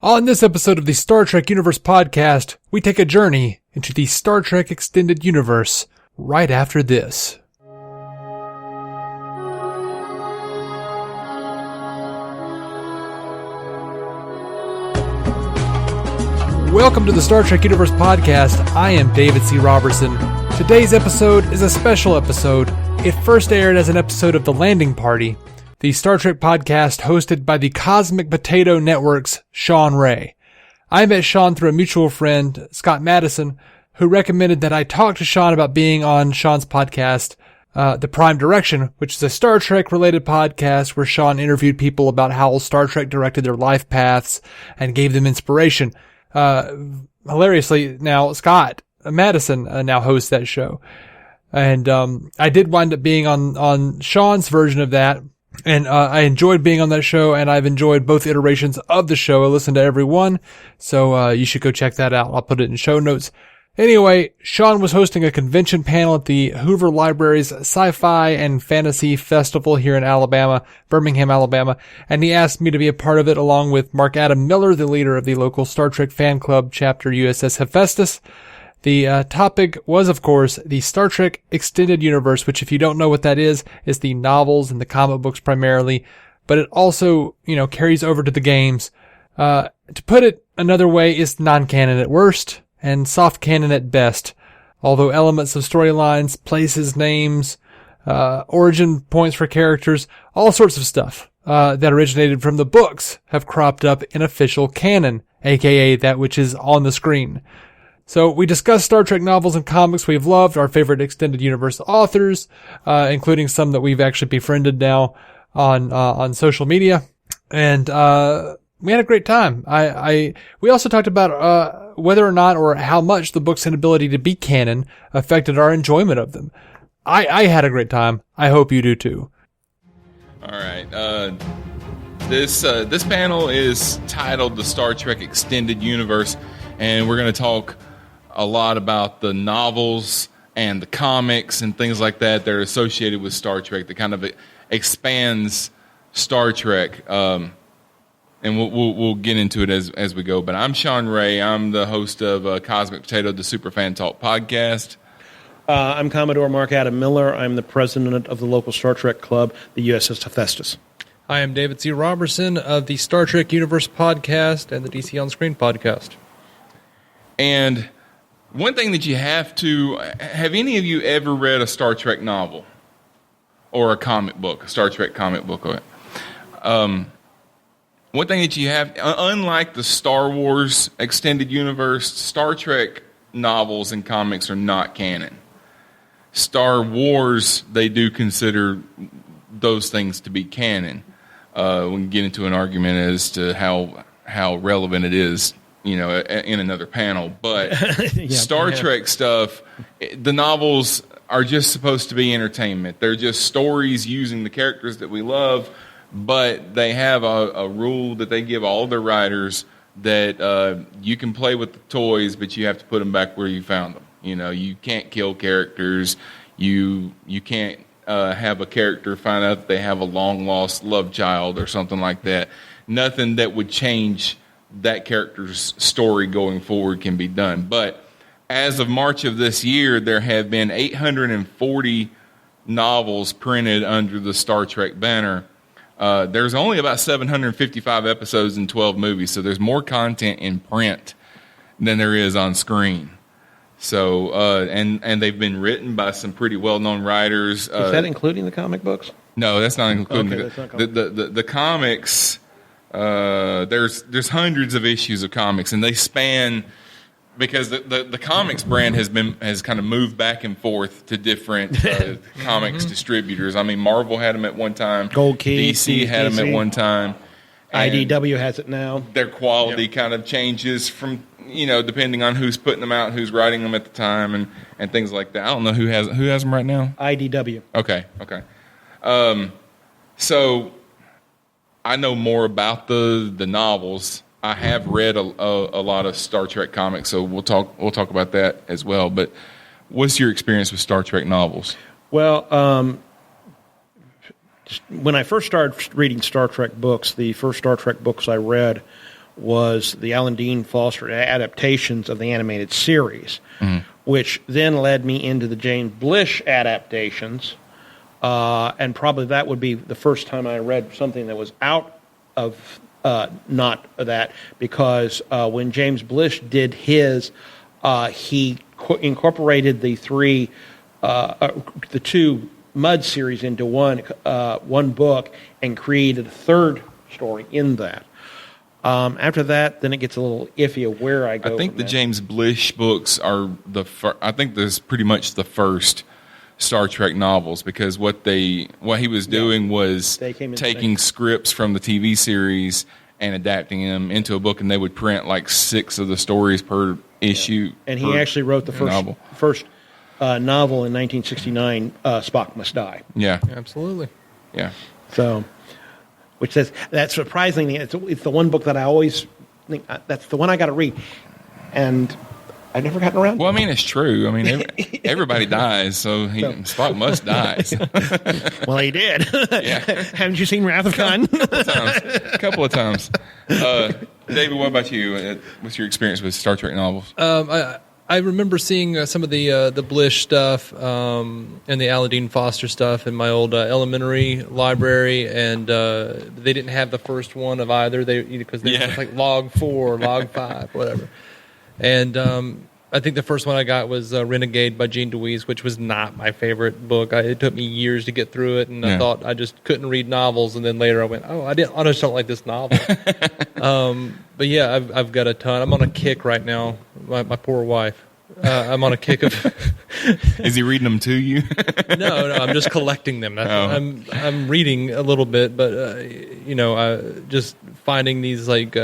On this episode of the Star Trek Universe podcast, we take a journey into the Star Trek Extended Universe right after this. Welcome to the Star Trek Universe podcast. I am David C. Robertson. Today's episode is a special episode. It first aired as an episode of the Landy Party, the Star Trek podcast hosted by the Cosmic Potato Network's Shawn Wray. I met Shawn through a mutual friend, Scott Madison, who recommended that I talk to Shawn about being on Shawn's podcast, The Prime Direction, which is a Star Trek-related podcast where Shawn interviewed people about how Star Trek directed their life paths and gave them inspiration. Hilariously, now Scott Madison now hosts that show. And I did wind up being on Shawn's version of that. And I enjoyed being on that show, and I've enjoyed both iterations of the show. I listened to every one, so you should go check that out. I'll put it in show notes. Anyway, Shawn was hosting a convention panel at the Hoover Library's Sci-Fi and Fantasy Festival here in Alabama, Birmingham, Alabama, and he asked me to be a part of it along with MarkAdam Miller, the leader of the local Star Trek fan club chapter USS Hephaestus. The topic was, of course, the Star Trek Extended Universe, which, if you don't know what that is the novels and the comic books primarily, but it also, carries over to the games. To put it another way, it's non-canon at worst and soft canon at best, although elements of storylines, places, names, origin points for characters, all sorts of stuff that originated from the books have cropped up in official canon, aka that which is on the screen. So we discussed Star Trek novels and comics we've loved, our favorite extended universe authors, including some that we've actually befriended now on social media, and we had a great time. We also talked about whether or not or how much the book's inability to be canon affected our enjoyment of them. I had a great time. I hope you do too. All right. This panel is titled "The Star Trek Extended Universe," and we're going to talk a lot about the novels and the comics and things like that are associated with Star Trek that kind of expands Star Trek. And we'll get into it as we go. But I'm Shawn Wray. I'm the host of Cosmic Potato, the Super Fan Talk podcast. I'm Commodore MarkAdam Miller. I'm the president of the local Star Trek club, the USS Hephaestus. I am David C. Robertson of the Star Trek Universe podcast and the DC On Screen podcast. And one thing that you have any of you ever read a Star Trek novel or a comic book, a Star Trek comic book? One thing that you have, unlike the Star Wars extended universe, Star Trek novels and comics are not canon. Star Wars, they do consider those things to be canon. We can get into an argument as to how relevant it is, in another panel. But Star Trek stuff, the novels are just supposed to be entertainment. They're just stories using the characters that we love, but they have a rule that they give all their writers that you can play with the toys, but you have to put them back where you found them. You can't kill characters. You can't have a character find out that they have a long-lost love child or something like that. Nothing that would change that character's story going forward can be done. But as of March of this year, there have been 840 novels printed under the Star Trek banner. There's only about 755 episodes and 12 movies, so there's more content in print than there is on screen. So, and they've been written by some pretty well-known writers. Is that including the comic books? No, that's not including the comics. There's hundreds of issues of comics, and they span because the comics brand has kind of moved back and forth to different comics distributors. I mean, Marvel had them at one time. Gold Key, DC had them at one time. IDW has it now. Their quality kind of changes from depending on who's putting them out, who's writing them at the time, and things like that. I don't know who has them right now. IDW. Okay. So I know more about the novels. I have read a lot of Star Trek comics, so we'll talk about that as well. But what's your experience with Star Trek novels? Well, when I first started reading Star Trek books, the first Star Trek books I read was the Alan Dean Foster adaptations of the animated series, which then led me into the James Blish adaptations, and probably that would be the first time I read something that was out of not that, because when James Blish did his, he incorporated the two Mud series into one book and created a third story in that. After that, then it gets a little iffy of where I go. I think the James Blish books are I think this is pretty much the first Star Trek novels, because what he was doing was taking scripts from the TV series and adapting them into a book, and they would print like 6 of the stories per issue. And he actually wrote the first novel in 1969, Spock Must Die. Yeah, Absolutely. yeah. So, which says that surprisingly, it's the one book that I always think that's the one I got to read, and I've never gotten around. Well, I mean, it's true. I mean, everybody dies, so Spock must die. So. Well, he did. Yeah. Haven't you seen Wrath of Khan? A couple of times. David, what about you? What's your experience with Star Trek novels? I remember seeing some of the Blish stuff and the Alan Dean Foster stuff in my old elementary library, and they didn't have the first one of either. Because they were like log 4, log 5, whatever. And I think the first one I got was Renegade by Jean Deweese, which was not my favorite book. It took me years to get through it, and I thought I just couldn't read novels. And then later I went, I just don't like this novel. But yeah, I've got a ton. I'm on a kick right now. My poor wife. I'm on a kick of. Is he reading them to you? No, I'm just collecting them. I'm reading a little bit, but just finding these like.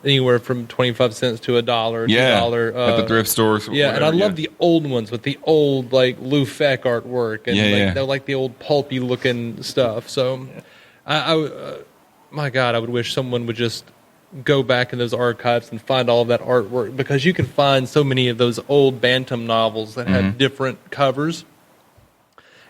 Anywhere from 25 cents to $1, $2. At the thrift stores. Yeah, and I love the old ones with the old like Lou Feck artwork, and they're like the old pulpy looking stuff. So, my God, I would wish someone would just go back in those archives and find all of that artwork, because you can find so many of those old Bantam novels that have different covers.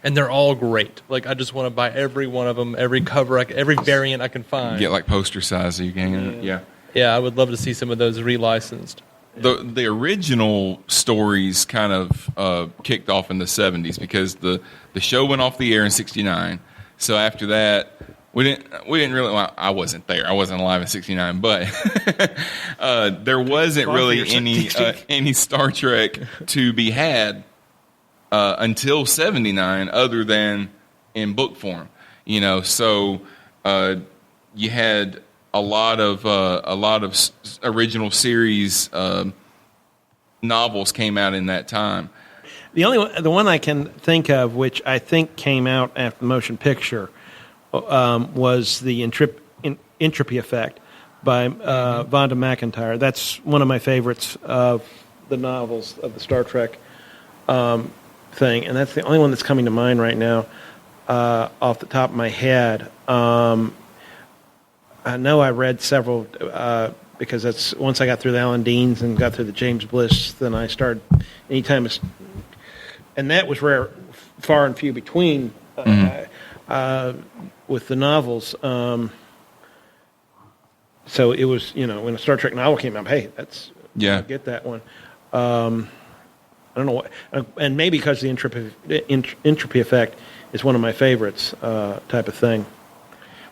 And they're all great. Like, I just want to buy every one of them, every cover, every variant I can find. Get like poster size so you can hang it. Yeah. Yeah, I would love to see some of those relicensed. The original stories kind of kicked off in the 70s, because the show went off the air in 69. So after that, we didn't really. Well, I wasn't there. I wasn't alive in 69, but there wasn't really any Star Trek to be had until 79, other than in book form. So you had a lot of original series novels came out in that time. The one I can think of, which I think came out after the motion picture, was the Entropy Effect by Vonda McIntyre. That's one of my favorites of the novels of the Star Trek thing, and that's the only one that's coming to mind right now off the top of my head. I know I read several because that's once I got through the Alan Deans and got through the James Blish, then I started anytime, and that was rare, far and few between with the novels. So it was, when a Star Trek novel came out, hey, I'll get that one. I don't know what, and maybe because the entropy effect is one of my favorites, type of thing.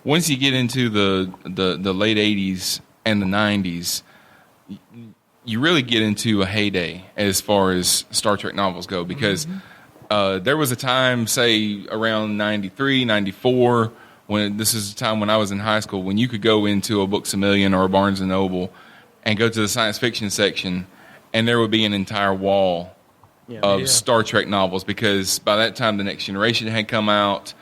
Once you get into the late 80s and the 90s, you really get into a heyday as far as Star Trek novels go, because there was a time, say around 93, 94, when this is a time when I was in high school, when you could go into a Books A Million or a Barnes & Noble and go to the science fiction section, and there would be an entire wall of Star Trek novels, because by that time the Next Generation had come out.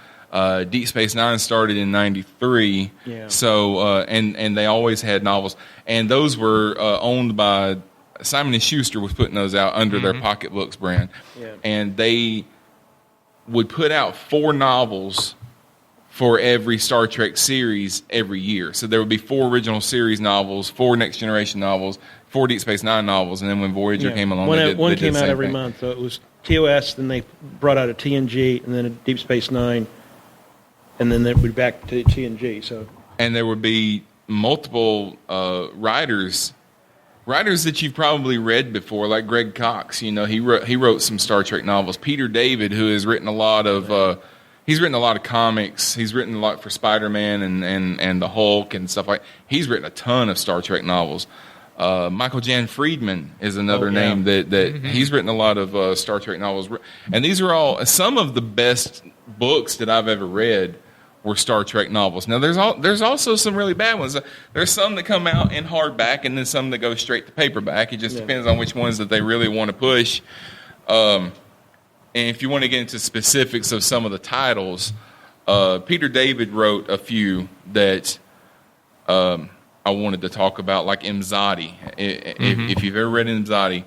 Deep Space Nine started in 93, so and they always had novels, and those were owned by Simon & Schuster was putting those out under their Pocketbooks brand, and they would put out 4 novels for every Star Trek series every year. So there would be 4 original series novels, 4 Next Generation novels, 4 Deep Space Nine novels, and then when Voyager came along, one came out every month. So it was TOS, then they brought out a TNG, and then a Deep Space Nine. And then they would be back to TNG. So, and there would be multiple writers that you've probably read before, like Greg Cox. You know, he wrote some Star Trek novels. Peter David, who has written a lot of he's written a lot of comics. He's written a lot for Spider-Man and the Hulk and stuff like. He's written a ton of Star Trek novels. Michael Jan Friedman is another name that he's written a lot of Star Trek novels. And these are all some of the best books that I've ever read were Star Trek novels. Now there's also some really bad ones. There's some that come out in hardback and then some that go straight to paperback. It just depends on which ones that they really want to push. And if you want to get into specifics of some of the titles, Peter David wrote a few that I wanted to talk about, like Imzadi. If you've ever read Imzadi,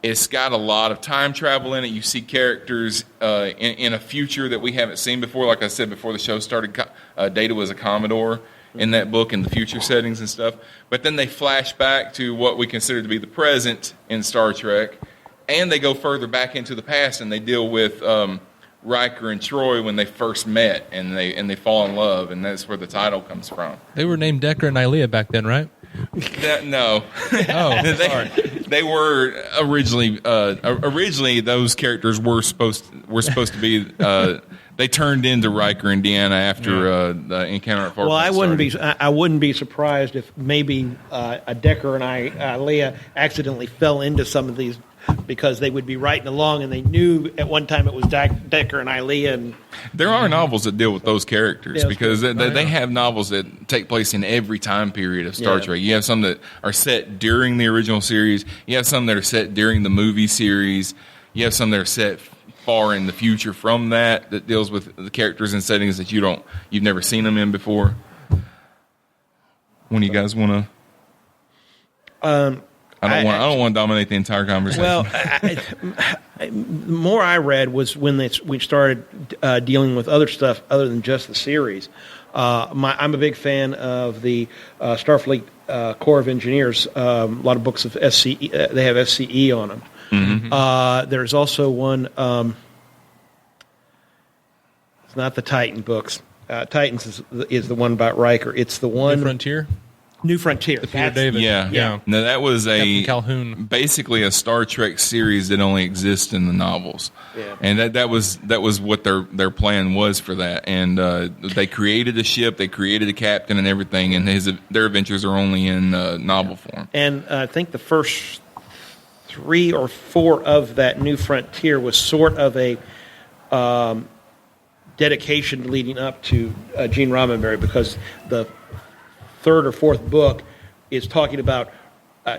it's got a lot of time travel in it. You see characters in a future that we haven't seen before. Like I said before the show started, Data was a Commodore in that book, in the future settings and stuff. But then they flash back to what we consider to be the present in Star Trek, and they go further back into the past, and they deal with Riker and Troy when they first met, and they fall in love, and that's where the title comes from. They were named Decker and Ilea back then, right? No. Oh, sorry. They were originally those characters were supposed to be. They turned into Riker and Deanna after the encounter at Far Well, Point I wouldn't be surprised if maybe a Decker and Leah accidentally fell into some of these, because they would be writing along and they knew at one time it was Decker and Ilea. And there are novels that deal with those characters, because they have novels that take place in every time period of Star Trek. You have some that are set during the original series. You have some that are set during the movie series. You have some that are set far in the future from that deals with the characters and settings that you've never seen them in before. When you guys want to? I don't want to dominate the entire conversation. Well, the more I read was when we started dealing with other stuff other than just the series. I'm a big fan of the Starfleet Corps of Engineers. A lot of books of SCE. They have SCE on them. Mm-hmm. There's also one. It's not the Titan books. Titans is the one about Riker. It's the one. New Frontier. The Peter David. Yeah. No, that was Captain Calhoun. Basically a Star Trek series that only exists in the novels. Yeah. And that was what their plan was for that. And they created a ship, they created a captain and everything, and their adventures are only in novel form. And I think the first 3 or 4 of that New Frontier was sort of a dedication leading up to Gene Roddenberry, because the 3rd or 4th book is talking about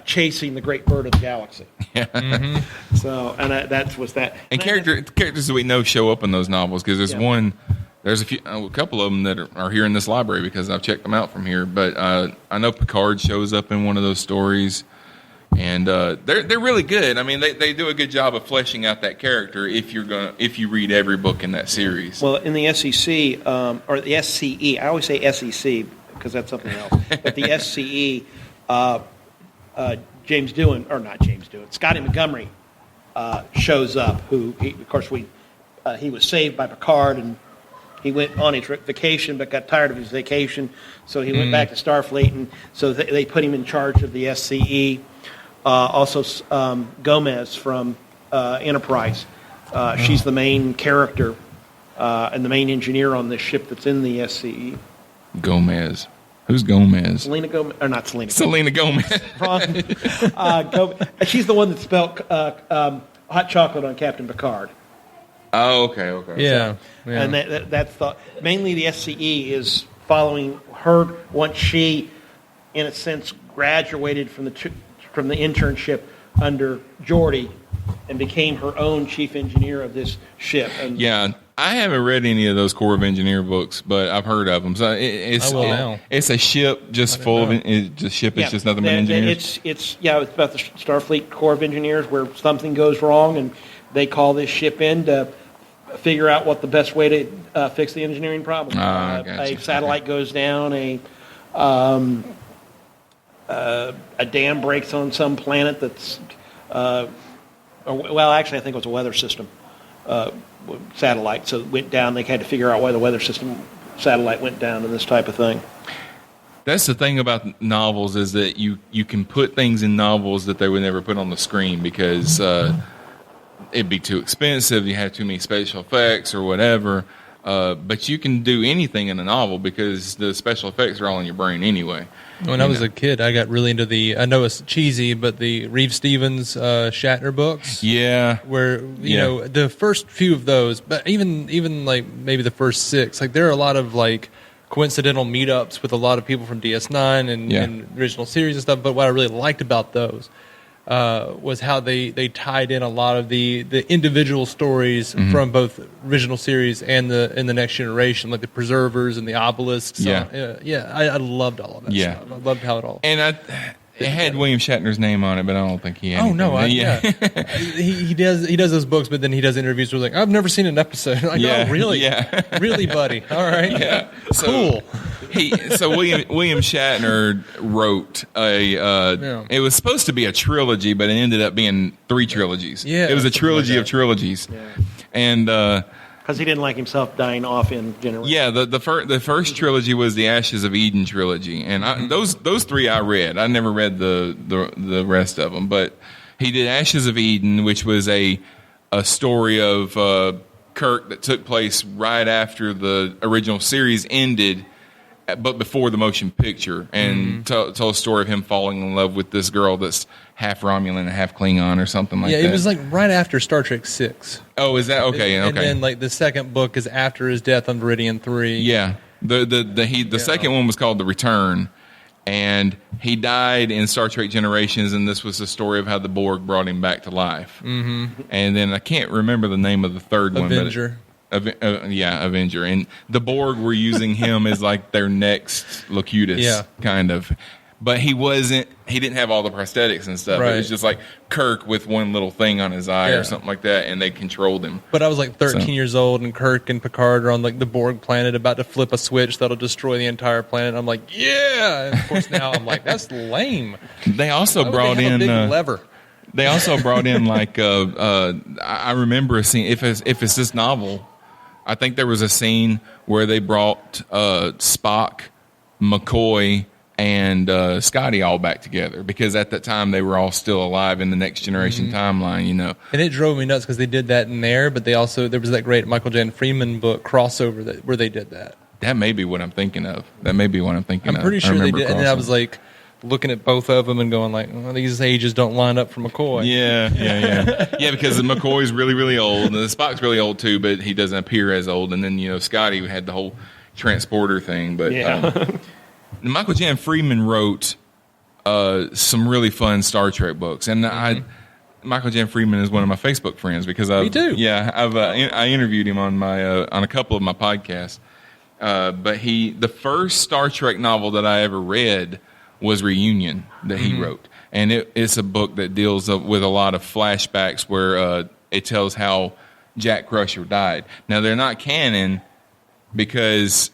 chasing the great bird of the galaxy. Yeah. Mm-hmm. So, and that was that. And characters that we know show up in those novels, because there's a couple of them that are here in this library because I've checked them out from here. But I know Picard shows up in one of those stories, and they're really good. I mean, they do a good job of fleshing out that character if you read every book in that series. Well, in the SEC or the SCE, I always say SEC because that's something else. But the SCE, Scotty Montgomery shows up. He was saved by Picard, and he went on his vacation, but got tired of his vacation, so he went back to Starfleet, and so they put him in charge of the SCE. Also, Gomez from Enterprise. She's the main character and the main engineer on this ship that's in the SCE. Gomez. Who's Gomez? Selena Gomez, or not Selena? Selena Gomez. She's the one that spelled hot chocolate on Captain Picard. Oh, okay. Yeah. And that's mainly the SCE is following her once she, in a sense, graduated from the internship under Geordi and became her own chief engineer of this ship. And I haven't read any of those Corps of Engineer books, but I've heard of them. So it's a ship just full of it's just nothing but engineers. It's about the Starfleet Corps of Engineers, where something goes wrong and they call this ship in to figure out what the best way to fix the engineering problem. A satellite goes down, a dam breaks on some planet that's actually I think it was a weather system satellite, so it went down. They had to figure out why the weather system satellite went down and this type of thing. That's the thing about novels is that you can put things in novels that they would never put on the screen because it'd be too expensive. You have too many special effects or whatever. But you can do anything in a novel because the special effects are all in your brain anyway. When I was a kid, I got really into I know it's cheesy, but the Reeve Stevens Shatner books. Yeah. Where, you know, the first few of those, but even like maybe the first 6, like there are a lot of like coincidental meetups with a lot of people from DS9 and original series and stuff. But what I really liked about those was how they tied in a lot of the individual stories from both original series and the Next Generation, like the Preservers and the Obelisks. I loved all of that stuff. I loved how it all. And it had William Shatner's name on it, but I don't think he had. Oh no, he does those books, but then he does interviews where like I've never seen an episode. Like, oh really? Yeah, really, buddy. All right, yeah, cool. So William Shatner wrote it was supposed to be a trilogy, but it ended up being 3 trilogies. Yeah, it was a trilogy of trilogies, and because he didn't like himself dying off in generation. Yeah, the first trilogy was the Ashes of Eden trilogy, and those 3 I read. I never read the rest of them, but he did Ashes of Eden, which was a story of Kirk that took place right after the original series ended, but before the motion picture, and told a story of him falling in love with this girl that's half Romulan and half Klingon or something like that. Yeah, it was like right after Star Trek 6. Oh, is that okay? And then like the second book is after his death on Viridian 3. Yeah, the second one was called The Return, and he died in Star Trek Generations, and this was the story of how the Borg brought him back to life. Mm-hmm. And then I can't remember the name of the third one. Avenger. Avenger. And the Borg were using him as like their next Locutus, kind of. But he didn't have all the prosthetics and stuff. Right. It was just like Kirk with one little thing on his eye or something like that, and they controlled him. But I was like 13 years old, and Kirk and Picard are on like the Borg planet about to flip a switch that'll destroy the entire planet. I'm like, yeah! And of course now I'm like, that's lame. They also brought in... a big lever? They also brought in like... I remember a scene, if it's this novel... I think there was a scene where they brought Spock, McCoy, and Scotty all back together because at that time they were all still alive in the Next Generation timeline, you know. And it drove me nuts because they did that in there, but there was that great Michael Jan Freeman book crossover where they did that. That may be what I'm thinking of. I'm pretty sure they did, and then I was like looking at both of them and going like, well, these ages don't line up for McCoy. Yeah, because McCoy's really, really old, and Spock's really old too, but he doesn't appear as old. And then, you know, Scotty had the whole transporter thing. But Michael Jan Freeman wrote some really fun Star Trek books, and Michael Jan Freeman is one of my Facebook friends because Me too. Yeah, I interviewed him on on a couple of my podcasts. But the first Star Trek novel that I ever read was Reunion that he wrote. And it's a book that deals with a lot of flashbacks where it tells how Jack Crusher died. Now, they're not canon because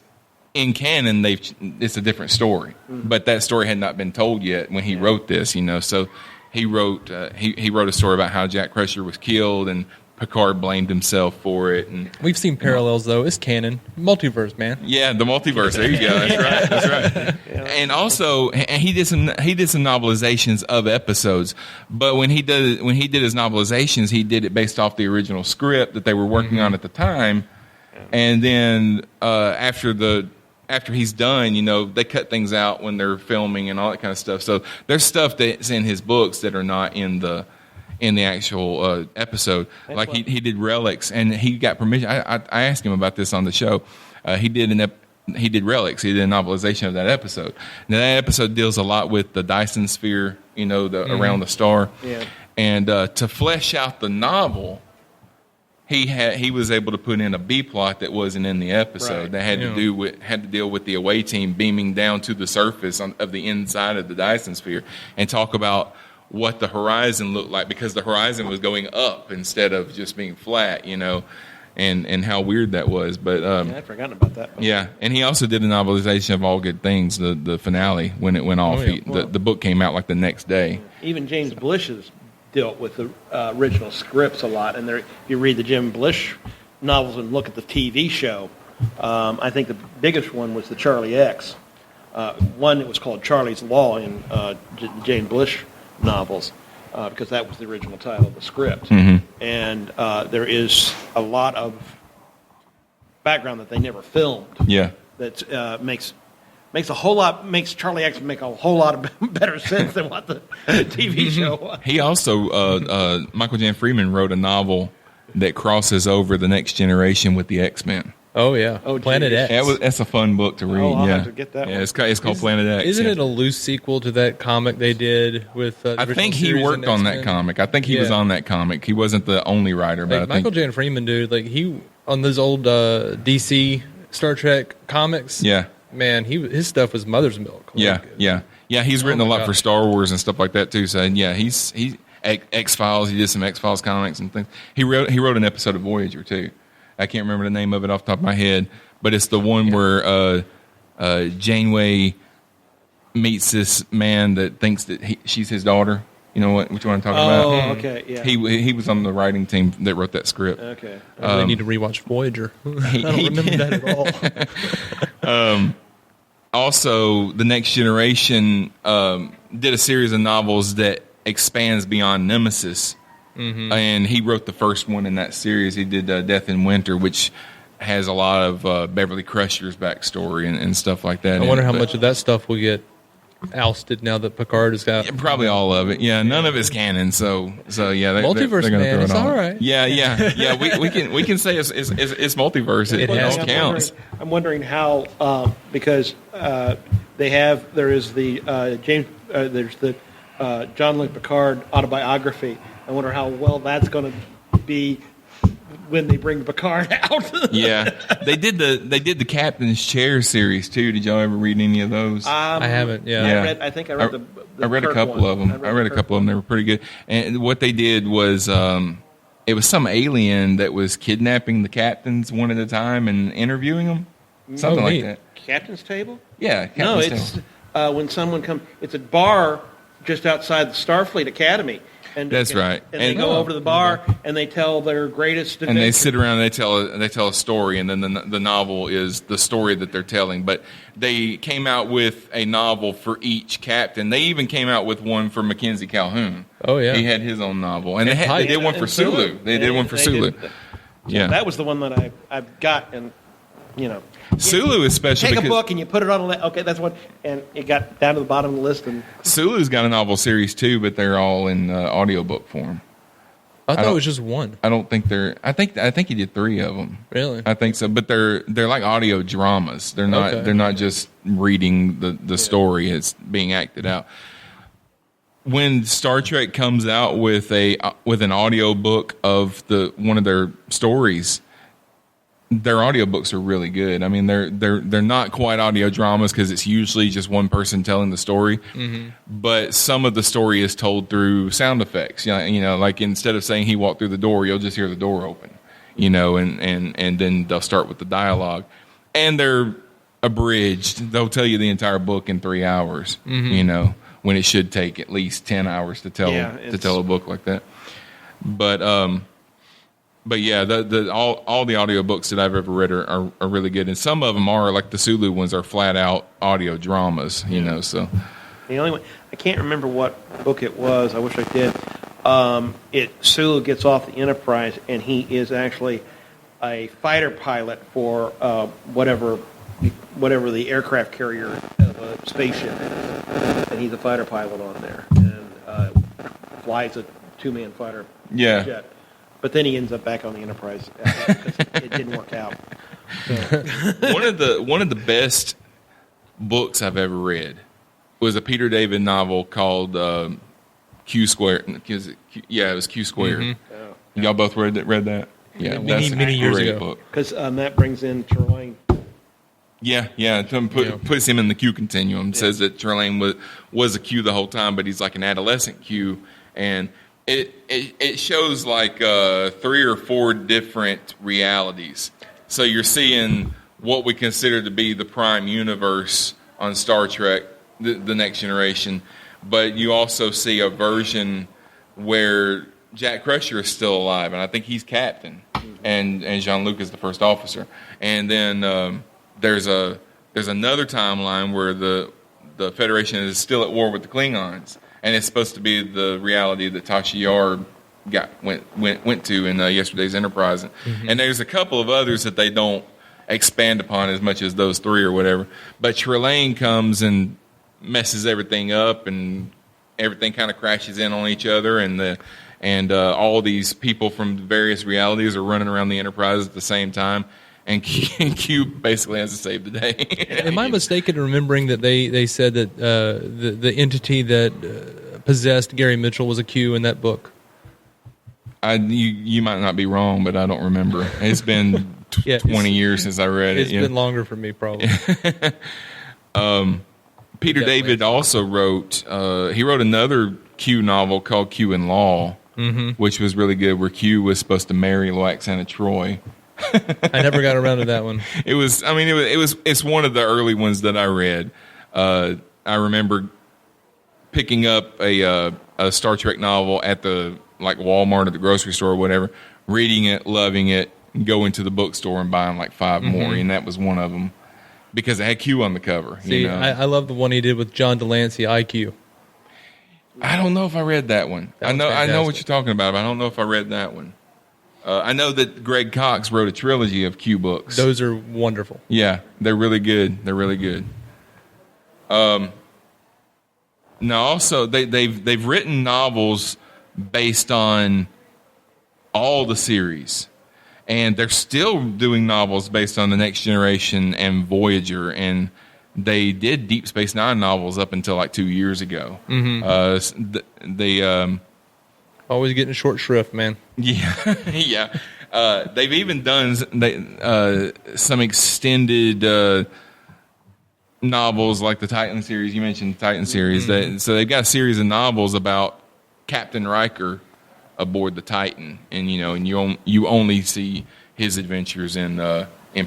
in canon it's a different story. But that story had not been told yet when he wrote this, you know. So he wrote he wrote a story about how Jack Crusher was killed and Picard blamed himself for it, and we've seen parallels though. It's canon, multiverse, man. Yeah, the multiverse. There you go. That's right. And also, he did some novelizations of episodes. But when he did his novelizations, he did it based off the original script that they were working on at the time. And then after he's done, you know, they cut things out when they're filming and all that kind of stuff. So there's stuff that's in his books that are not in the actual episode. Like he did Relics, and he got permission. I asked him about this on the show. He did Relics. He did a novelization of that episode. Now that episode deals a lot with the Dyson sphere, you know, around the star. Yeah. And to flesh out the novel, he was able to put in a B plot that wasn't in the episode. That had to deal with the away team beaming down to the surface of the inside of the Dyson sphere and talk about what the horizon looked like, because the horizon was going up instead of just being flat, you know, and how weird that was. But I'd forgotten about that. Yeah, and he also did a novelization of All Good Things, the finale, when it went off. The book came out like the next day. Even James Blish has dealt with the original scripts a lot, and if you read the Jim Blish novels and look at the TV show, I think the biggest one was the Charlie X. One that was called Charlie's Law in Jane Blish novels, because that was the original title of the script. Mm-hmm. And there is a lot of background that they never filmed. Yeah. That makes Charlie X make a whole lot of better sense than what the TV show was. He also, Michael Jan Freeman wrote a novel that crosses over the next generation with the X-Men. Oh, yeah. Oh, Planet geez. X. That's a fun book to read. I'll yeah. have to get that one. It's called Planet X. Isn't yeah. it a loose sequel to that comic they did with the I original think he series worked in on that X-Men? comic. I think he was Yeah. on that comic. He wasn't the only writer, but Like I think Michael Jan Freeman, dude, like he on those old DC Star Trek comics. yeah. Man, his stuff was mother's milk. Yeah, yeah. Yeah, he's written a my lot God. for Star Wars and stuff like that too. So yeah, he's X-Files, he did some X-Files comics and things. He wrote an episode of Voyager too. I can't remember the name of it off the top of my head, but it's the one where Janeway meets this man that thinks that she's his daughter. You know which one I'm talking about? Oh, okay, yeah. He was on the writing team that wrote that script. Okay. I really need to rewatch Voyager. I don't remember that at all. Also, the Next Generation did a series of novels that expands beyond Nemesis, and he wrote the first one in that series. He did Death in Winter, which has a lot of Beverly Crusher's backstory and stuff like that. I wonder how much of that stuff will get ousted now that Picard has got. Yeah, probably all of it. Yeah, none of it's canon. So yeah, Multiverse, they're gonna man, throw it it's all right. Yeah. We can say it's multiverse. It has all to. counts. I'm wondering how because there is the there's the Jean-Luc Picard autobiography. I wonder how well that's going to be when they bring Picard out. Yeah, they did the Captain's Chair series too. Did y'all ever read any of those? I haven't. Yeah. I think I read the I read a Kirk couple one. of them. I read a couple of them. They were pretty good. And what they did was, it was some alien that was kidnapping the captains one at a time and interviewing them, something like neat. that. Captain's Table? Yeah, No, Captain's it's Table. when someone comes. It's a bar just outside the Starfleet Academy. And That's right. And they And- go over to the bar and they tell their greatest adventure. And they sit around and they tell a story, and then the novel is the story that they're telling. But they came out with a novel for each captain. They even came out with one for Mackenzie Calhoun. Oh, yeah. He had his own novel, and they Pike. did one for And Sulu. They did one for Sulu. Yeah, That was the one that I got, and Sulu is special. take a because book and you put it on. Okay, that's what. And it got down to the bottom of the list, and Sulu's got a novel series too, but they're all in audiobook form. I thought it don't- was just one. I don't think they're. I think he did 3 of them. Really? I think so, but they're like audio dramas. They're not. Okay. They're not just reading the story. It's being acted out. When Star Trek comes out with an audio book of one of their stories, their audiobooks are really good. I mean, they're not quite audio dramas because it's usually just one person telling the story. But some of the story is told through sound effects. You know, like instead of saying he walked through the door, you'll just hear the door open. You know, and then they'll start with the dialogue, and they're abridged. They'll tell you the entire book in 3 hours. You know, when it should take at least 10 hours to tell a book like that. But yeah, all the audiobooks that I've ever read are really good, and some of them are like the Sulu ones are flat out audio dramas. You know, so the only one I can't remember what book it was. I wish I did. Sulu gets off the Enterprise, and he is actually a fighter pilot for whatever the aircraft carrier of a spaceship is, and he's a fighter pilot on there, and flies a 2-man fighter yeah. jet. But then he ends up back on the Enterprise because it didn't work out. So, one of the best books I've ever read was a Peter David novel called Q Squared. It was Q Squared. Y'all both read that? Yeah, Many, that's a many years great ago. book. because that brings in Terline. Yeah. Puts him in the Q continuum. Says that Trelane was a Q the whole time, but he's like an adolescent Q, and it shows like 3 or 4 different realities. So you're seeing what we consider to be the prime universe on Star Trek, the Next Generation, but you also see a version where Jack Crusher is still alive, and I think he's captain, and Jean-Luc is the first officer. And then there's a there's another timeline where the Federation is still at war with the Klingons, and it's supposed to be the reality that Tasha Yar went to in yesterday's Enterprise. And there's a couple of others that they don't expand upon as much as those three or whatever. But Trelane comes and messes everything up, and everything kind of crashes in on each other, and all these people from various realities are running around the Enterprise at the same time. And Q basically has to save the day. Am I mistaken in remembering that they said that the entity that possessed Gary Mitchell was a Q in that book? You might not be wrong, but I don't remember. It's been 20 years since I read it. It's been longer for me, probably. Peter David also wrote another Q novel called Q in Law, which was really good, where Q was supposed to marry Loaxana Troy. I never got around to that one. It's one of the early ones that I read. I remember picking up a Star Trek novel at the Walmart or the grocery store or whatever, reading it, loving it, going to the bookstore and buying 5 more, and that was one of them because it had Q on the cover. See, I love the one he did with John Delancey, IQ. I don't know if I read that one. I know what you're talking about, but I don't know if I read that one. I know that Greg Cox wrote a trilogy of Q books. Those are wonderful. Yeah, they're really good. They're really good. Now, also they've written novels based on all the series, and they're still doing novels based on The Next Generation and Voyager, and they did Deep Space Nine novels up until 2 years ago. They always getting short shrift, man. Yeah, yeah. They've even done some extended novels like the Titan series. You mentioned the Titan series. So they've got a series of novels about Captain Riker aboard the Titan, and you only see his adventures in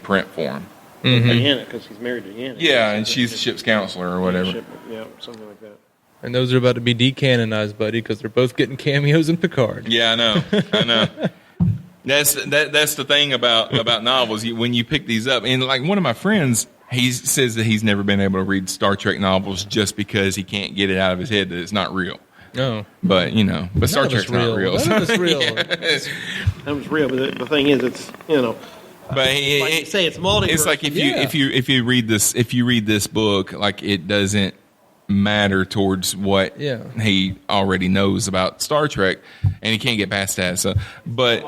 print form. Deanna, because he's married to Deanna. Yeah, and she's the ship's counselor or whatever. Yeah, something like that. And those are about to be decanonized, buddy, because they're both getting cameos in Picard. Yeah, I know. That's the thing about novels. When you pick these up, and one of my friends, he says that he's never been able to read Star Trek novels just because he can't get it out of his head that it's not real. Oh, but Star Trek's not real. That was real. That was real. But the thing is, it's But you say it's multiverse. It's like if you read this book, it doesn't matter towards what he already knows about Star Trek, and he can't get past that. So, but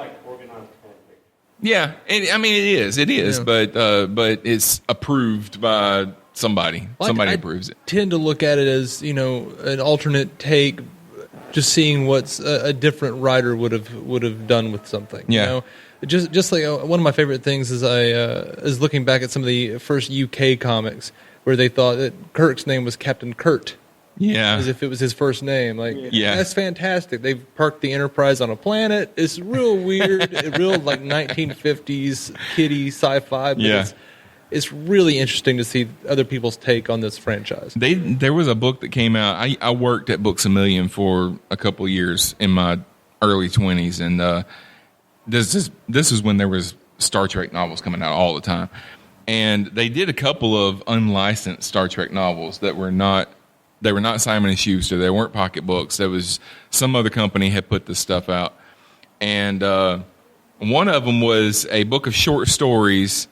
yeah, it is, yeah. But it's approved by somebody. Somebody approves it. I tend to look at it as an alternate take, just seeing what a different writer would have done with something. Yeah. Just like one of my favorite things is looking back at some of the first UK comics where they thought that Kirk's name was Captain Kurt. Yeah. As if it was his first name. That's fantastic. They've parked the Enterprise on a planet. It's real weird, real 1950s kiddie sci-fi. But it's really interesting to see other people's take on this franchise. There was a book that came out. I worked at Books A Million for a couple of years in my early 20s, and this is when there was Star Trek novels coming out all the time. And they did a couple of unlicensed Star Trek novels that were not Simon & Schuster. They weren't pocket books. There was some other company had put this stuff out. And one of them was a book of short stories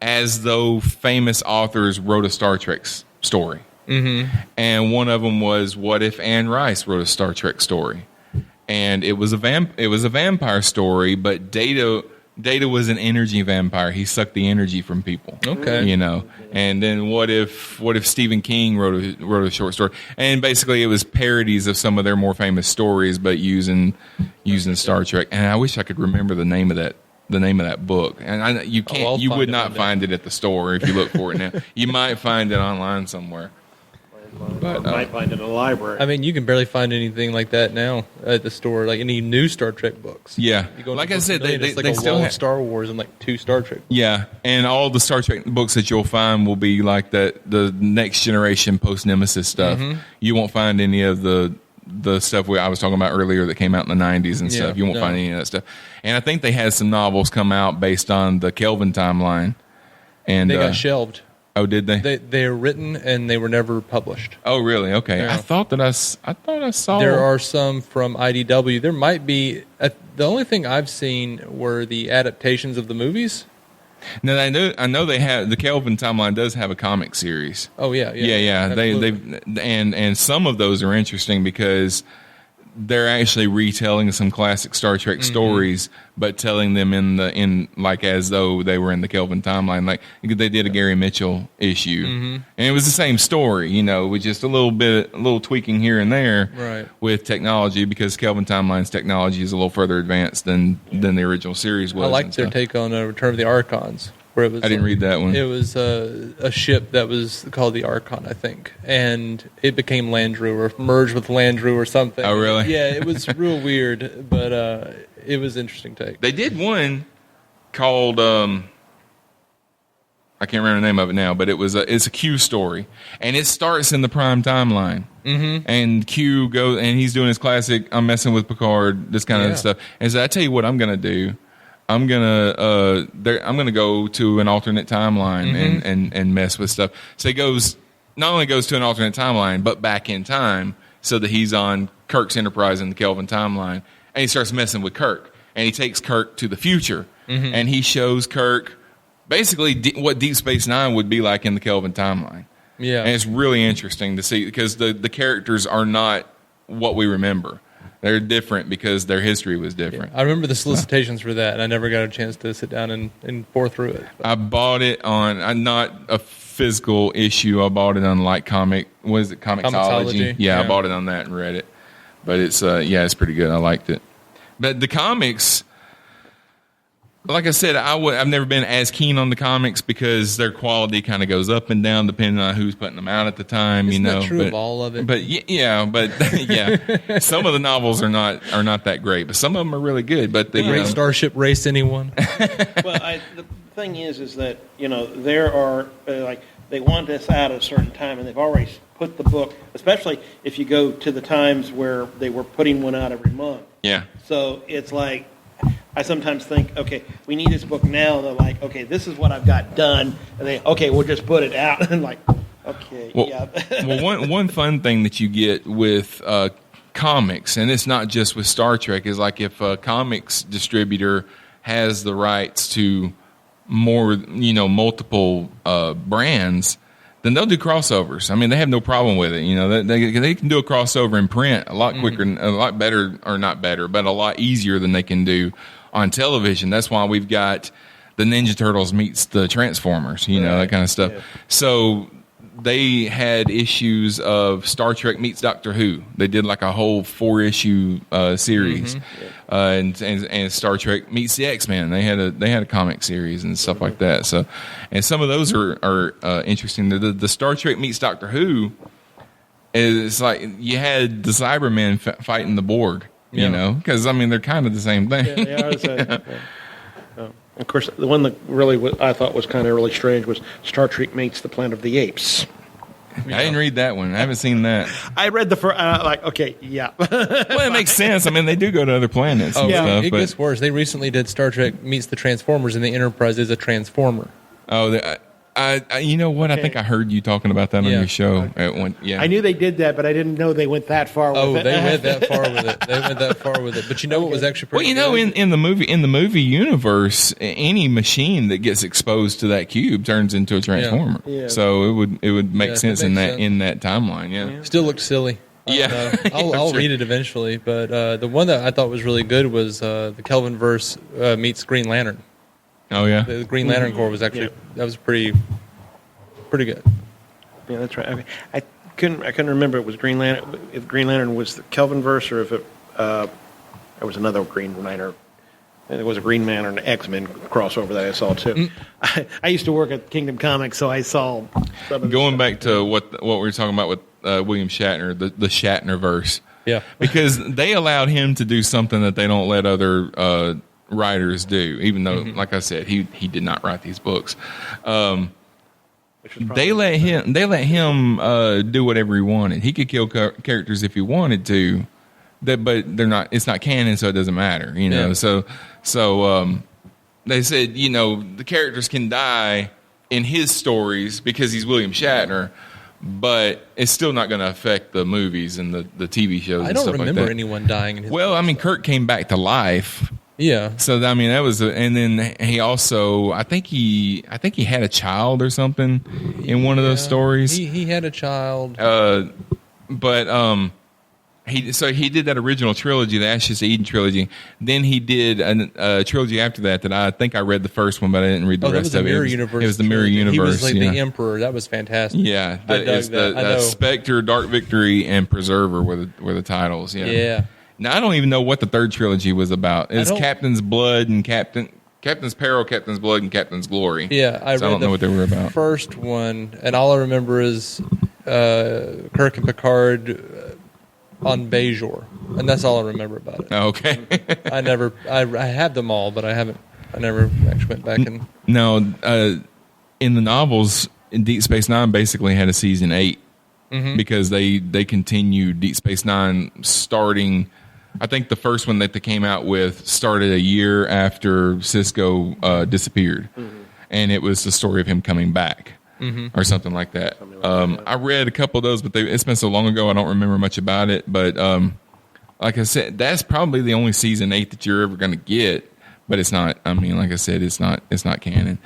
as though famous authors wrote a Star Trek story. Mm-hmm. And one of them was what if Anne Rice wrote a Star Trek story. And it was a vampire story, but Data was an energy vampire. He sucked the energy from people. Okay. And then what if Stephen King wrote a short story? And basically it was parodies of some of their more famous stories, but using Star Trek. And I wish I could remember the name of that book. And you would not find it at the store if you look for it now. You might find it online somewhere. But might find it in a library. I mean, you can barely find anything like that now at the store, like any new Star Trek books. Yeah, like I said, they still have Star Wars and 2 Star Trek books. Yeah, and all the Star Trek books that you'll find will be like the Next Generation post Nemesis stuff. Mm-hmm. You won't find any of the stuff I was talking about earlier that came out in the 90s and stuff. You won't find any of that stuff. And I think they had some novels come out based on the Kelvin timeline. And they got shelved. Oh, did they? They're written and they were never published. Oh, really? Okay. Yeah. I thought I saw. There are some from IDW. There might be. The only thing I've seen were the adaptations of the movies. Now I know they have the Kelvin timeline does have a comic series. Oh yeah. And some of those are interesting because they're actually retelling some classic Star Trek stories, but telling them in like as though they were in the Kelvin timeline. Like they did a Gary Mitchell issue, and it was the same story, with just a little tweaking here and there, right, with technology, because Kelvin timeline's technology is a little further advanced than the original series was. I liked their take on Return of the Archons. Where it was, I didn't read that one. It was a ship that was called the Archon, I think, and it became Landru or merged with Landru or something. Oh, really? Yeah, it was real weird, but it was an interesting take. They did one called I can't remember the name of it now, but it's a Q story, and it starts in the Prime timeline. And Q goes and he's doing his classic "I'm messing with Picard," this kind of stuff. And so I tell you what I'm gonna do. I'm gonna go to an alternate timeline and mess with stuff. So he not only goes to an alternate timeline, but back in time, so that he's on Kirk's Enterprise in the Kelvin timeline, and he starts messing with Kirk, and he takes Kirk to the future, and he shows Kirk basically what Deep Space Nine would be like in the Kelvin timeline. Yeah, and it's really interesting to see because the characters are not what we remember. They're different because their history was different. Yeah. I remember the solicitations for that, and I never got a chance to sit down and pour through it. I bought it on not a physical issue. I bought it on Comixology? Yeah, I bought it on that and read it. But it's it's pretty good. I liked it. But the comics, like I said, I've never been as keen on the comics because their quality kind of goes up and down depending on who's putting them out at the time. Isn't that true of all of it? But some of the novels are not that great, but some of them are really good. But the Great Starship Race, anyone? Well, the thing is that there are they want this out at a certain time, and they've already put the book, especially if you go to the times where they were putting one out every month. Yeah. So it's like, I sometimes think, okay, we need this book now. They're like, okay, this is what I've got done. And they, okay, we'll just put it out. And like, okay, yeah. Well, one fun thing that you get with comics, and it's not just with Star Trek, is like if a comics distributor has the rights to multiple brands, then they'll do crossovers. I mean, they have no problem with it. They can do a crossover in print a lot quicker, a lot better, or not better, but a lot easier than they can do on television. That's why we've got the Ninja Turtles meets the Transformers, that kind of stuff. Yeah. So they had issues of Star Trek meets Doctor Who. They did like a whole 4-issue series, and Star Trek meets the X-Men. They had a comic series and stuff like that. So, and some of those are interesting. The Star Trek meets Doctor Who is like you had the Cybermen fighting the Borg. Because they're kind of the same thing. Yeah, they are the same. Of course, the one that really I thought was kind of really strange was Star Trek meets the Planet of the Apes. I didn't read that one. I haven't seen that. I read the first. Okay, yeah. Well, it makes sense. They do go to other planets. And stuff, it gets worse. They recently did Star Trek meets the Transformers, and the Enterprise is a Transformer. Oh, you know what? Okay. I think I heard you talking about that on your show. I knew they did that, but I didn't know they went that far with it. Oh, they went that far with it. But what was actually pretty good? in the movie universe, any machine that gets exposed to that cube turns into a Transformer. Yeah. So it would make sense in that timeline. Yeah. Still looked silly. Yeah. I'll read it eventually. But the one that I thought was really good was the Kelvin verse meets Green Lantern. Oh yeah, the Green Lantern Corps was actually that was pretty good. Yeah, that's right. I couldn't remember it was Green Lantern. If Green Lantern was the Kelvin verse, or if it there was another Green Lantern. There was a Green Lantern X-Men crossover that I saw too. I used to work at Kingdom Comics, so I saw. Going back to what we were talking about with William Shatner, the Shatner verse. Yeah, because they allowed him to do something that they don't let other writers do, even though, like I said, he did not write these books. They let him do whatever he wanted. He could kill characters if he wanted to, but they're not. It's not canon, so it doesn't matter. So they said the characters can die in his stories because he's William Shatner, but it's still not going to affect the movies and the TV shows. I and don't stuff remember like that. anyone dying in his Well, I mean, books, Kirk came back to life. Yeah. So I mean, that was, and then he also, I think he had a child or something in one of those stories. He had a child. But he did that original trilogy, the Ashes to Eden trilogy. Then he did a trilogy after that I think I read the first one, but I didn't read the rest of it. Mirror Universe. It was the Mirror trilogy. Universe. He was like yeah. the Emperor. That was fantastic. Yeah, I dug it's that. I know. Spectre, Dark Victory, and Preserver were the titles. Yeah. Yeah. Now I don't even know what the third trilogy was about. It's I don't- Captain's Blood and Captain's Peril, Captain's Blood, and Captain's Glory. Yeah, I don't know what they were about. First one, and all I remember is Kirk and Picard on Bajor, and that's all I remember about it. Oh, okay. I have them all, but I never actually went back and. No, in the novels, Deep Space Nine basically had a season 8 because they continued Deep Space Nine starting. I think the first one that they came out with started a year after Cisco disappeared, and it was the story of him coming back or something like that. I read a couple of those, but it's been so long ago I don't remember much about it. But like I said, that's probably the only season 8 that you're ever going to get. But it's not. I mean, like I said, it's not canon.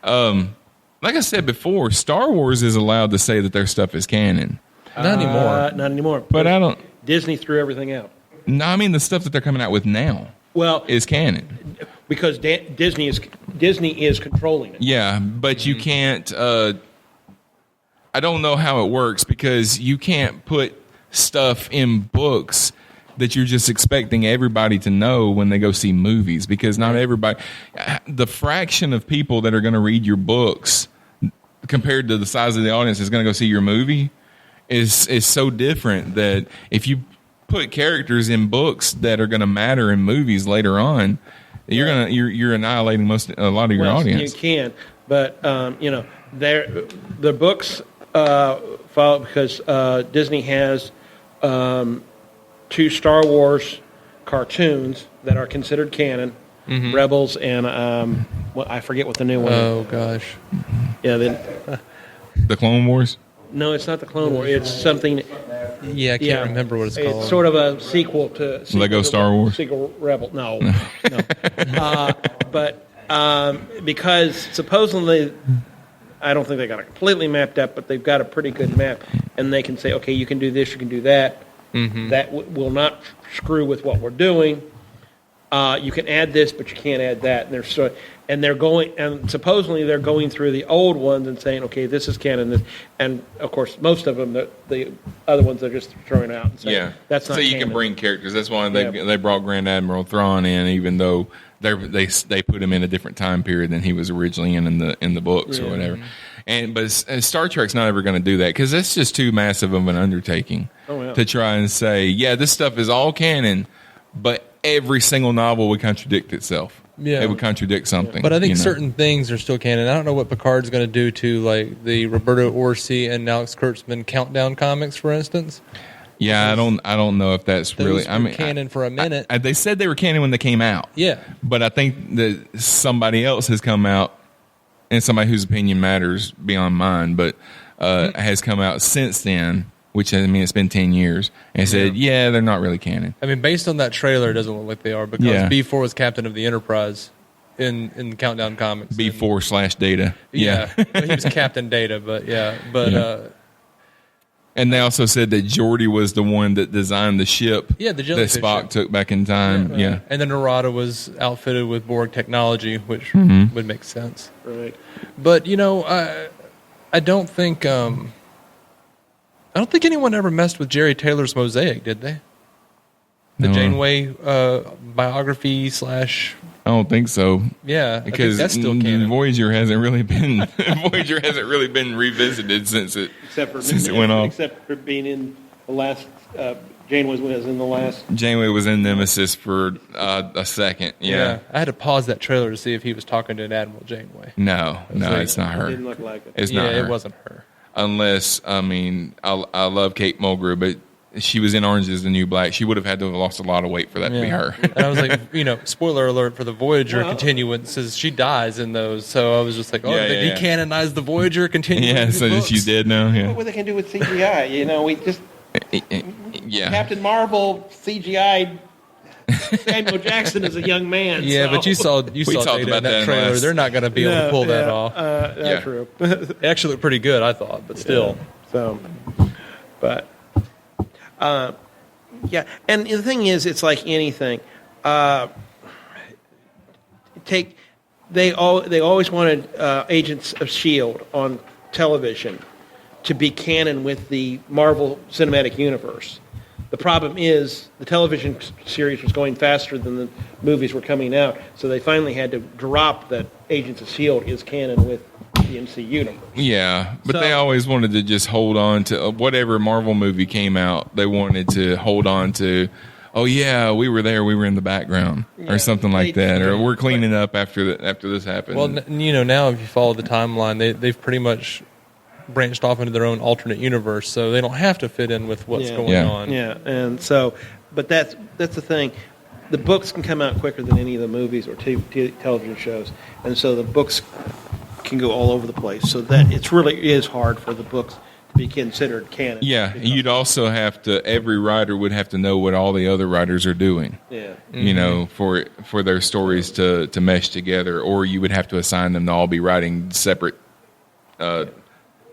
Like I said before, Star Wars is allowed to say that their stuff is canon. Not anymore. Not anymore. But I don't. Disney threw everything out. No, I mean the stuff that they're coming out with now. Well, is canon because Disney is controlling it. Yeah, but you can't. I don't know how it works because you can't put stuff in books that you're just expecting everybody to know when they go see movies because not everybody. The fraction of people that are going to read your books compared to the size of the audience is going to go see your movie is so different that if you put characters in books that are going to matter in movies later on, you're annihilating a lot of your audience. You can, but the books follow because Disney has 2 Star Wars cartoons that are considered canon, Rebels and I forget what the new one is. Oh gosh. Yeah, The Clone Wars. No, it's not the Clone Wars. It's something. Yeah, I can't remember what it's called. It's sort of a sequel to Lego Star Wars. Sequel Rebel. No. But because supposedly, I don't think they got it completely mapped up, but they've got a pretty good map, and they can say, okay, you can do this, you can do that. That will not screw with what we're doing. You can add this, but you can't add that. And supposedly they're going through the old ones and saying, okay, this is canon. And of course, most of them, the other ones are just throwing out and saying, that's not so you canon. can bring characters. That's why they brought Grand Admiral Thrawn in, even though they put him in a different time period than he was originally in the books or whatever. But Star Trek's not ever going to do that because that's just too massive of an undertaking to try and say, this stuff is all canon, but every single novel would contradict itself. Yeah. It would contradict something. But I think certain things are still canon. I don't know what Picard's going to do to like the Roberto Orci and Alex Kurtzman Countdown comics, for instance. Yeah, I don't know if that's really. Canon for a minute. They said they were canon when they came out. Yeah, but I think that somebody else has come out, and somebody whose opinion matters beyond mine, but has come out since then. Which it's been 10 years, and said, they're not really canon. I mean, based on that trailer, it doesn't look like they are because B4 was captain of the Enterprise in Countdown comics. B4/Data. Yeah, he was Captain Data, and they also said that Geordi was the one that designed the ship. Yeah, the jellyfish that Spock ship. took back in time. Yeah, and then Narada was outfitted with Borg technology, which would make sense. Right, but I don't think. I don't think anyone ever messed with Jerry Taylor's Mosaic, did they? The Janeway biography / I don't think so. Yeah, because that's still canon. Voyager hasn't really been revisited since it went off. Except for being in the last. Janeway was in the last. Janeway was in Nemesis for a second. Yeah, I had to pause that trailer to see if he was talking to an Admiral Janeway. No, it's not her. It didn't look like it. It's not her. It wasn't her. Unless, I love Kate Mulgrew, but she was in Orange Is the New Black, she would have had to have lost a lot of weight for that to be her. And I was like, spoiler alert for the Voyager continuances, she dies in those. So I was just like, they decanonized the Voyager continuance. Yeah, so that you did know. Yeah. What they can do with CGI? We just Captain Marvel CGI. Samuel Jackson is a young man. Yeah, but you saw Data about in that trailer. They're not going to be able to pull that off. That's true. It actually looked pretty good, I thought, but still. And the thing is, it's like anything. They always wanted Agents of S.H.I.E.L.D. on television to be canon with the Marvel Cinematic Universe. The problem is the television series was going faster than the movies were coming out, so they finally had to drop that Agents of S.H.I.E.L.D. is canon with the MC universe. Yeah, but they always wanted to just hold on to whatever Marvel movie came out. They wanted to hold on to, we were there, we were in the background, or something like that, or we're cleaning up after this happened. Well, now if you follow the timeline, they've pretty much branched off into their own alternate universe, so they don't have to fit in with what's going on. Yeah, and so, but that's the thing. The books can come out quicker than any of the movies or television shows, and so the books can go all over the place. So that it really is hard for the books to be considered canon. Yeah, you'd also have to. Every writer would have to know what all the other writers are doing. Yeah, for their stories to mesh together, or you would have to assign them to all be writing separate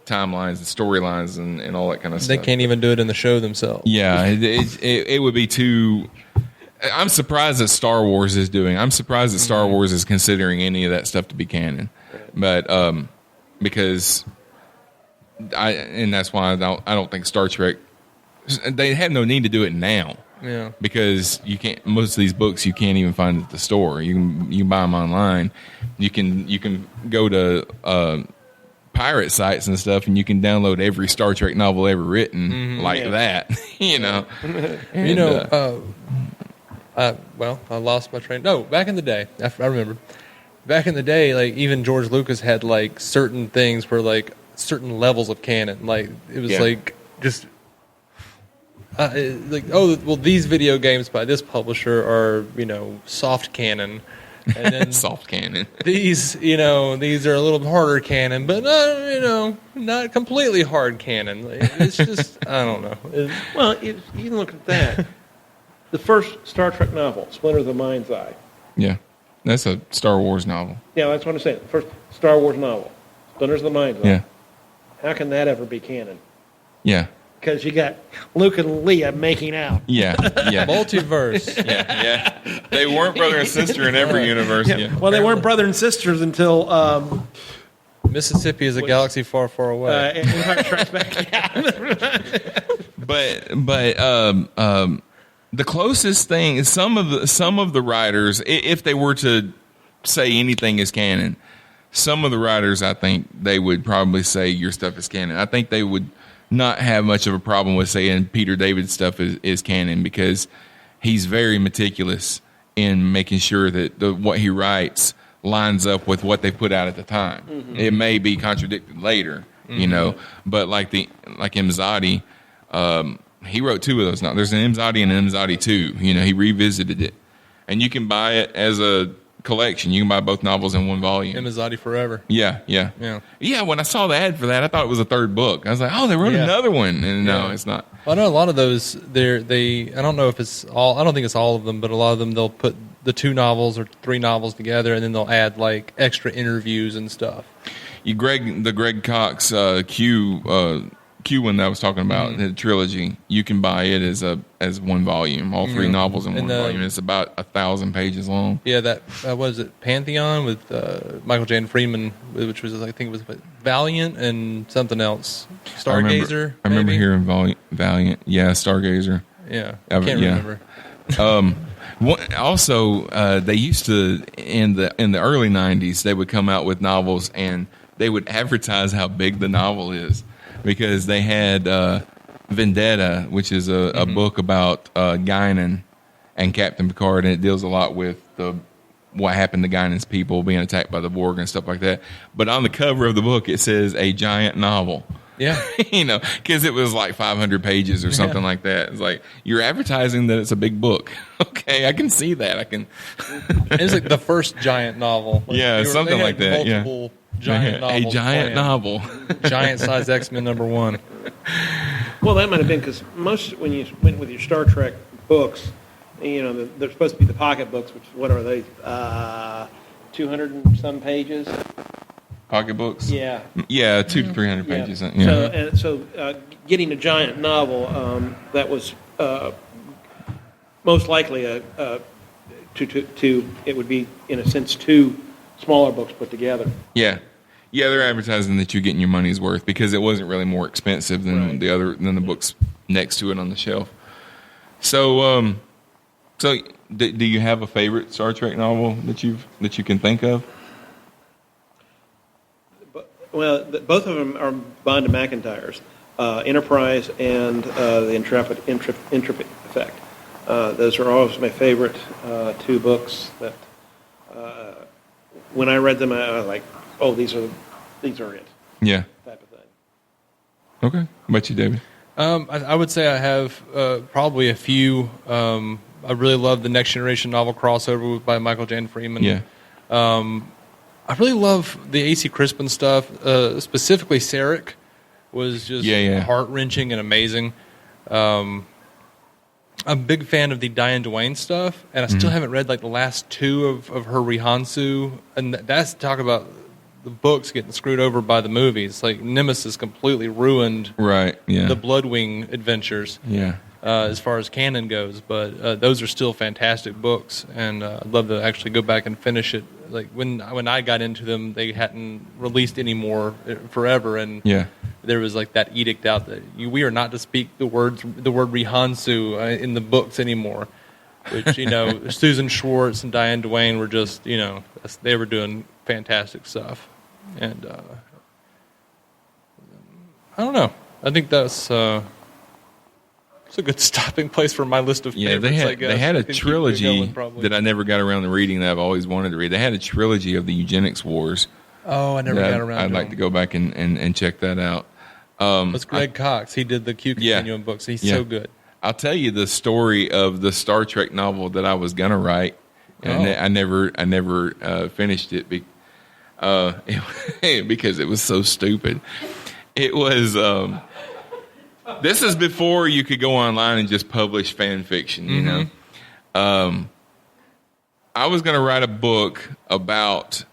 timelines and storylines and all that kind of stuff. They can't even do it in the show themselves. Yeah, it would be too. I'm surprised that Star Wars is doing. I'm surprised that Star Wars is considering any of that stuff to be canon, but because that's why I don't think Star Trek. They have no need to do it now. Yeah, because you can't. Most of these books you can't even find at the store. You can buy them online. You can go to pirate sites and stuff, and you can download every Star Trek novel ever written that. I lost my train. No, back in the day, I remember. Back in the day, like even George Lucas had like certain things where like certain levels of canon. Like it was like just these video games by this publisher are soft canon. And then soft canon. These are a little harder canon, but not completely hard canon. It's just I don't know. You can look at that. The first Star Trek novel, Splinter of the Mind's Eye. Yeah, that's a Star Wars novel. Yeah, that's what I'm saying. The first Star Wars novel, Splinter of the Mind's Eye. Yeah. How can that ever be canon? Yeah. Because you got Luke and Leia making out. Yeah. Multiverse. Yeah. They weren't brother and sister in every universe. Yeah. Well, they weren't brother and sisters until Mississippi is a galaxy far, far away. Empire Strikes Back. But the closest thing is some of the writers, if they were to say anything is canon, some of the writers, I think they would probably say your stuff is canon. I think they would not have much of a problem with saying Peter David's stuff is canon because he's very meticulous in making sure that what he writes lines up with what they put out at the time. Mm-hmm. It may be contradicted later, but like Imzadi, he wrote two of those now. There's an Imzadi and an Imzadi 2. He revisited it, and you can buy it as a collection. You can buy both novels in one volume. Imzadi Forever. Yeah. When I saw the ad for that, I thought it was a third book. I was like, they wrote another one, and no, it's not. Well, I know a lot of those. I don't know if it's all. I don't think it's all of them, but a lot of them they'll put the 2 novels or 3 novels together, and then they'll add like extra interviews and stuff. The Greg Cox Q one that I was talking about, the trilogy, you can buy it as one volume, all 3 novels in one volume. It's about 1,000 pages long. Yeah, that was it Pantheon with Michael J. Freeman, which was I think it was Valiant and something else. Stargazer. I remember hearing Valiant. Yeah, Stargazer. Yeah, I can't remember. Also, they used to in the early '90s they would come out with novels and they would advertise how big the novel is. Because they had Vendetta, which is a book about Guinan and Captain Picard, and it deals a lot with what happened to Guinan's people being attacked by the Borg and stuff like that. But on the cover of the book, it says a giant novel. Yeah. Because it was like 500 pages or something like that. It's like, you're advertising that it's a big book. Okay, I can see that. I can. It's like the first giant novel. Something like that. Multiple giant novels. A giant novel. Giant size X-Men #1. Well, that might have been because most when you went with your Star Trek books, they're supposed to be the pocket books, which what are they? 200 and some pages. Pocket books? Yeah. Yeah, 200 to 300 pages. Yeah. So getting a giant novel, that was most likely it would be, in a sense, 2 smaller books put together. Yeah. Yeah, they're advertising that you're getting your money's worth because it wasn't really more expensive than the books next to it on the shelf. So, do you have a favorite Star Trek novel that you can think of? Well, both of them are Vonda McIntyre's, Enterprise and the Intrepid Effect. Those are always my favorite 2 books. That when I read them, I was like, "Oh, these are it." Yeah. Type of thing. Okay. How about you, David? I would say I have probably a few. I really love the Next Generation novel crossover by Michael Jan Freeman. Yeah. I really love the A.C. Crispin stuff. Specifically, Sarek was just heart-wrenching and amazing. I'm a big fan of the Diane Duane stuff, and I still haven't read like the last 2 of her Rihansu. And that's talk about the books getting screwed over by the movies. Like Nemesis completely ruined the Bloodwing adventures. Yeah. As far as canon goes, but those are still fantastic books, and I'd love to actually go back and finish it. Like when I got into them, they hadn't released any more forever, and there was like that edict out that we are not to speak the word Rihansu in the books anymore. Which Susan Schwartz and Diane Duane were just they were doing fantastic stuff, and I don't know. I think that's. It's a good stopping place for my list of favorites. They had a trilogy that I never got around to reading that I've always wanted to read. They had a trilogy of the eugenics wars. Oh, I never got around to I'd like to go back and check that out. It's Greg Cox. He did the Q Continuum books. He's so good. I'll tell you the story of the Star Trek novel that I was going to write, and I never finished it because it was so stupid. It was... this is before you could go online and just publish fan fiction, you know. I was going to write a book about.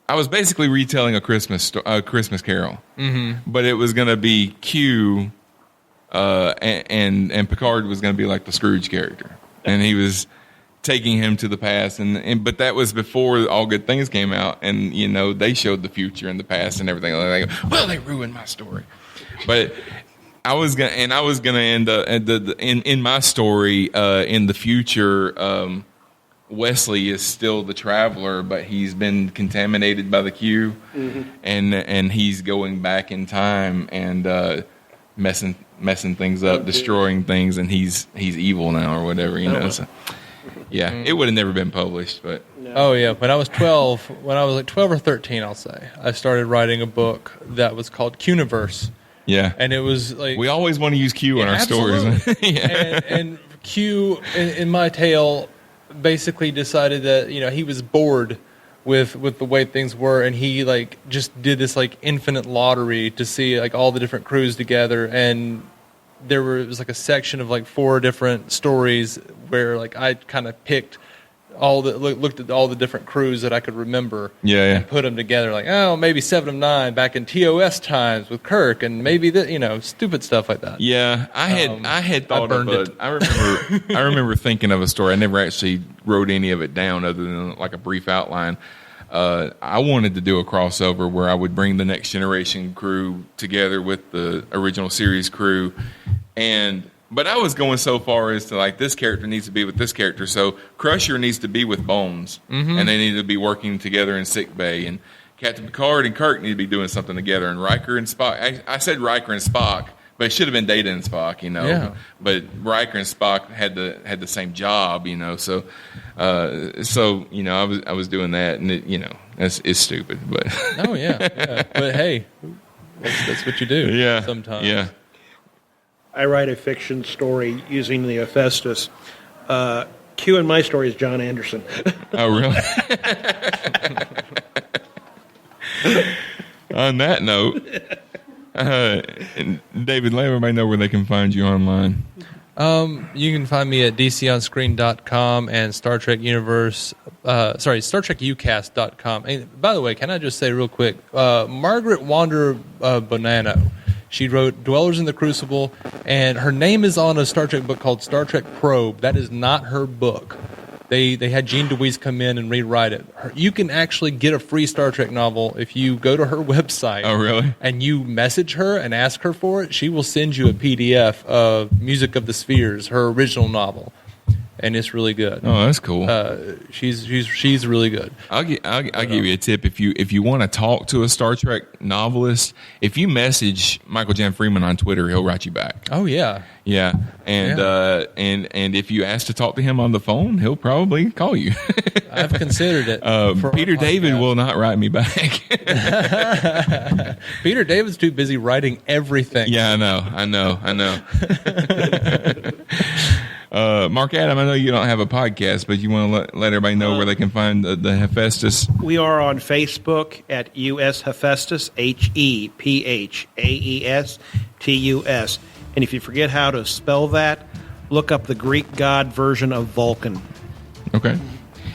I was basically retelling a Christmas Carol, but it was going to be Q, and Picard was going to be like the Scrooge character, and he was taking him to the past, but that was before All Good Things came out, and they showed the future and the past and everything. Like, well, they ruined my story, but. I was gonna end up in my story in the future. Wesley is still the traveler, but he's been contaminated by the Q, and he's going back in time and messing things up, destroying things, and he's evil now or whatever. So, it would have never been published, but when I was 12, like 12 or 13, I'll say I started writing a book that was called Quniverse. Yeah, and it was like we always want to use Q in our stories. and Q in my tale basically decided that he was bored with the way things were, and he like just did this like infinite lottery to see like all the different crews together, and it was like a section of like 4 different stories where like I kind of picked. Looked at all the different crews that I could remember and put them together. Like, maybe 7 of 9 back in TOS times with Kirk, and maybe stupid stuff like that. Yeah, I had thought of it. I remember thinking of a story. I never actually wrote any of it down other than like a brief outline. I wanted to do a crossover where I would bring the Next Generation crew together with the original series crew, but I was going so far as to like this character needs to be with this character. So Crusher needs to be with Bones, and they need to be working together in sick bay. And Captain Picard and Kirk need to be doing something together. And Riker and Spock. I said Riker and Spock, but it should have been Data and Spock, Yeah. But Riker and Spock had the same job, So, I was doing that, and it's stupid, but but hey. That's what you do. Yeah. Sometimes. Yeah. I write a fiction story using the Hephaestus. Q in my story is John Anderson. Oh, really? On that note, David, let everybody know where they can find you online. You can find me at dconscreen.com and Star Trek Universe, StarTrekUcast.com. And by the way, can I just say real quick, Margaret Wander Bonanno, she wrote Dwellers in the Crucible, and her name is on a Star Trek book called Star Trek Probe. That is not her book. They had Gene DeWeese come in and rewrite it. You can actually get a free Star Trek novel if you go to her website. Oh, really? And you message her and ask her for it. She will send you a PDF of Music of the Spheres, her original novel, and it's really good. Oh, that's cool. She's really good. I'll give you a tip if you want to talk to a Star Trek novelist. If you message Michael Jan Freeman on Twitter, he'll write you back. Oh yeah, yeah, and if you ask to talk to him on the phone, he'll probably call you. I've considered it. Peter David will not write me back. Peter David's too busy writing everything. Yeah, I know. MarkAdam, I know you don't have a podcast, but you want to let everybody know where they can find the Hephaestus. We are on Facebook at US Hephaestus, HEPHAESTUS. And if you forget how to spell that, look up the Greek god version of Vulcan. Okay.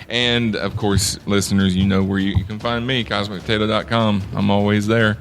And, of course, listeners, you know where you can find me, CosmicPotato.com. I'm always there.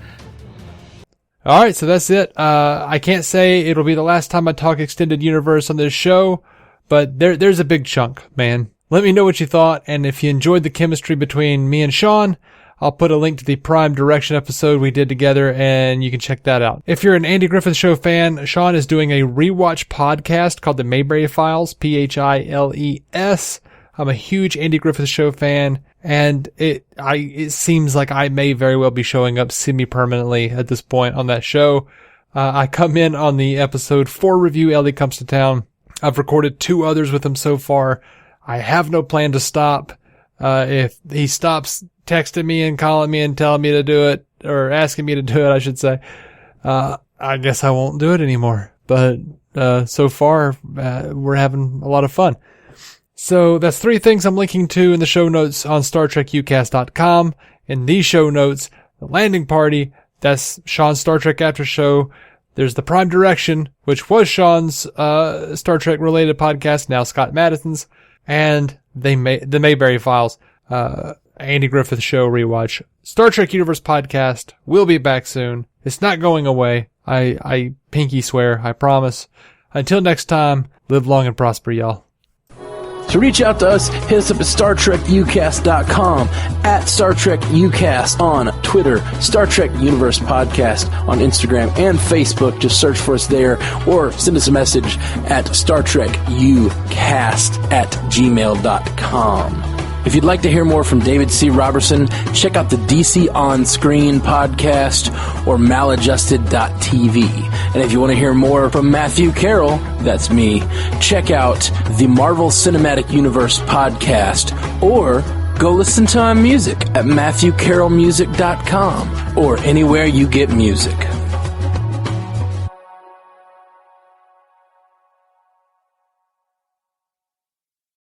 All right, so that's it. I can't say it'll be the last time I talk Extended Universe on this show, but there's a big chunk, man. Let me know what you thought, and if you enjoyed the chemistry between me and Shawn, I'll put a link to the Prime Direction episode we did together, and you can check that out. If you're an Andy Griffith Show fan, Shawn is doing a rewatch podcast called The Mayberry Files, PHILES. I'm a huge Andy Griffith Show fan, and it seems like I may very well be showing up semi-permanently at this point on that show. I come in on the episode 4 review, Ellie Comes to Town. I've recorded 2 others with him so far. I have no plan to stop. If he stops texting me and calling me and telling me to do it, or asking me to do it, I should say, I guess I won't do it anymore. But so far, we're having a lot of fun. So that's 3 things I'm linking to in the show notes on StarTrekUcast.com. In these show notes, the Landing Party, that's Shawn's Star Trek After Show. There's the Prime Direction, which was Shawn's Star Trek related podcast, now Scott Madison's, and the Mayberry Files, Andy Griffith Show rewatch. Star Trek Universe podcast will be back soon. It's not going away. I pinky swear, I promise. Until next time, live long and prosper, y'all. To reach out to us, hit us up at StarTrekUcast.com, at StarTrekUcast on Twitter, Star Trek Universe Podcast on Instagram and Facebook. Just search for us there, or send us a message at StarTrekUcast@gmail.com. If you'd like to hear more from David C. Robertson, check out the DC On Screen podcast or maladjusted.tv. And if you want to hear more from Matthew Carroll, that's me, check out the Marvel Cinematic Universe podcast, or go listen to my music at MatthewCarrollmusic.com or anywhere you get music.